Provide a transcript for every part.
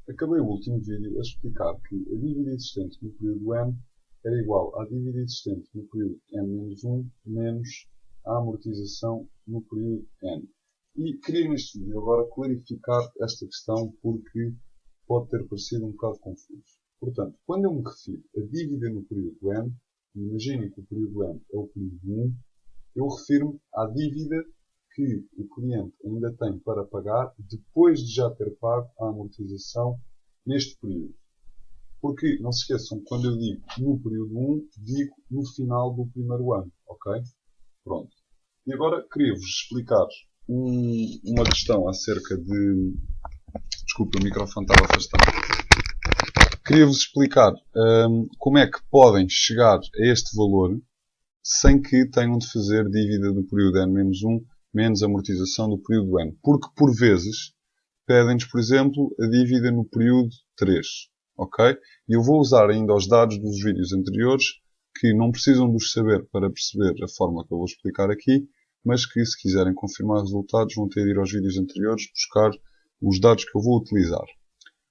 Acabei o último vídeo a explicar que a dívida existente no período N era igual à dívida existente no período N-1 menos a amortização no período N. E queria neste vídeo agora clarificar esta questão porque pode ter parecido um bocado confuso. Portanto, quando eu me refiro a dívida no período N, imaginem que o período N é o período 1, eu refiro-me à dívida que o cliente ainda tem para pagar depois de já ter pago a amortização neste período. Porque, não se esqueçam, quando eu digo no período 1, digo no final do primeiro ano, ok? Pronto. E agora queria-vos explicar uma questão acerca de... Desculpa, o microfone estava afastado. Queria-vos explicar como é que podem chegar a este valor sem que tenham de fazer dívida do período N-1 menos amortização do período N. Porque, por vezes, pedem-nos, por exemplo, a dívida no período 3. Ok? E eu vou usar ainda os dados dos vídeos anteriores, que não precisam de os saber para perceber a forma que eu vou explicar aqui, mas que, se quiserem confirmar resultados, vão ter de ir aos vídeos anteriores buscar os dados que eu vou utilizar.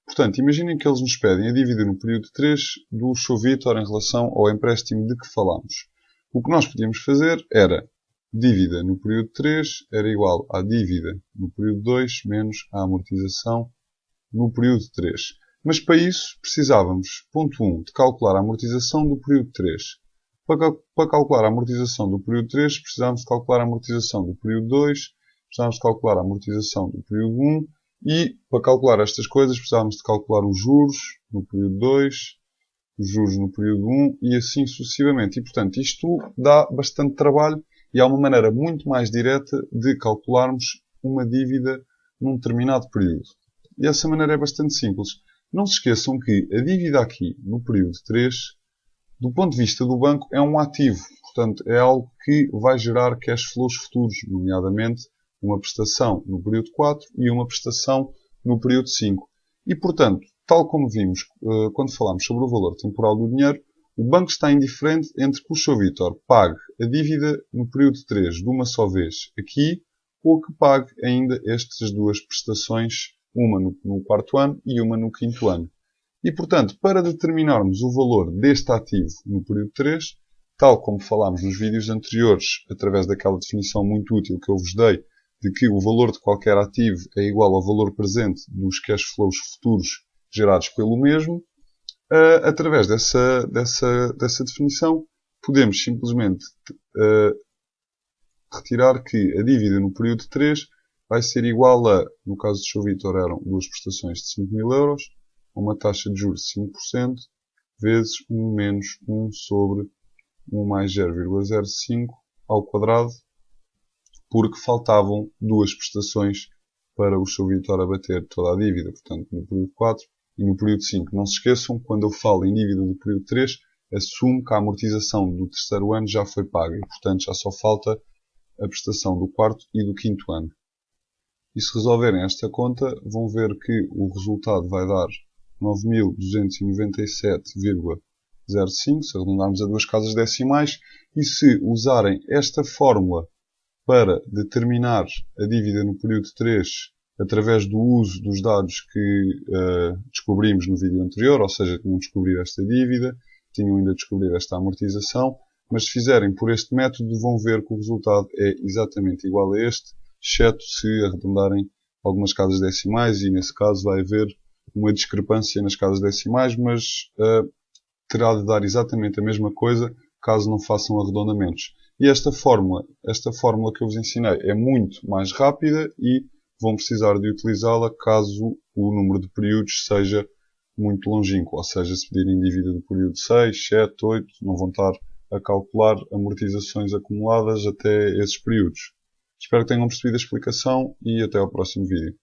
Portanto, imaginem que eles nos pedem a dívida no período 3 do Sr. Vítor em relação ao empréstimo de que falámos. O que nós podíamos fazer era dívida no período 3 era igual à dívida no período 2 menos a amortização no período 3. Mas para isso precisávamos, ponto 1, de calcular a amortização do período 3. Para calcular a amortização do período 3, precisávamos de calcular a amortização do período 2, precisávamos de calcular a amortização do período 1 e, para calcular estas coisas, precisávamos de calcular os juros no período 2, os juros no período 1 e assim sucessivamente. E, portanto, isto dá bastante trabalho e há uma maneira muito mais direta de calcularmos uma dívida num determinado período. E essa maneira é bastante simples. Não se esqueçam que a dívida aqui, no período 3, do ponto de vista do banco, é um ativo. Portanto, é algo que vai gerar cash flows futuros, nomeadamente uma prestação no período 4 e uma prestação no período 5. E, portanto, tal como vimos quando falámos sobre o valor temporal do dinheiro, o banco está indiferente entre que o Sr. Vítor pague a dívida no período 3 de uma só vez aqui, ou que pague ainda estas duas prestações, uma no quarto ano e uma no quinto ano. E, portanto, para determinarmos o valor deste ativo no período 3, tal como falámos nos vídeos anteriores, através daquela definição muito útil que eu vos dei, de que o valor de qualquer ativo é igual ao valor presente dos cash flows futuros gerados pelo mesmo, através dessa definição, podemos simplesmente retirar que a dívida no período 3 vai ser igual a, no caso do Sr. Vítor eram duas prestações de 5.000 euros, a uma taxa de juros de 5%, vezes 1 menos 1 sobre 1 mais 0,05 ao quadrado, porque faltavam duas prestações para o Sr. Vítor abater toda a dívida, portanto, no período 4 e no período 5. Não se esqueçam, quando eu falo em dívida do período 3, assumo que a amortização do terceiro ano já foi paga e, portanto, já só falta a prestação do quarto e do quinto ano. E se resolverem esta conta, vão ver que o resultado vai dar 9.297,05, se arredondarmos a duas casas decimais, e se usarem esta fórmula para determinar a dívida no período 3 através do uso dos dados que descobrimos no vídeo anterior, ou seja, tinham de descobrir esta dívida, tinham ainda de descobrir esta amortização, mas se fizerem por este método vão ver que o resultado é exatamente igual a este, exceto se arredondarem algumas casas decimais e nesse caso vai haver uma discrepância nas casas decimais, mas terá de dar exatamente a mesma coisa caso não façam arredondamentos. E esta fórmula que eu vos ensinei é muito mais rápida e vão precisar de utilizá-la caso o número de períodos seja muito longínquo. Ou seja, se pedirem dívida do período 6, 7, 8, não vão estar a calcular amortizações acumuladas até esses períodos. Espero que tenham percebido a explicação e até ao próximo vídeo.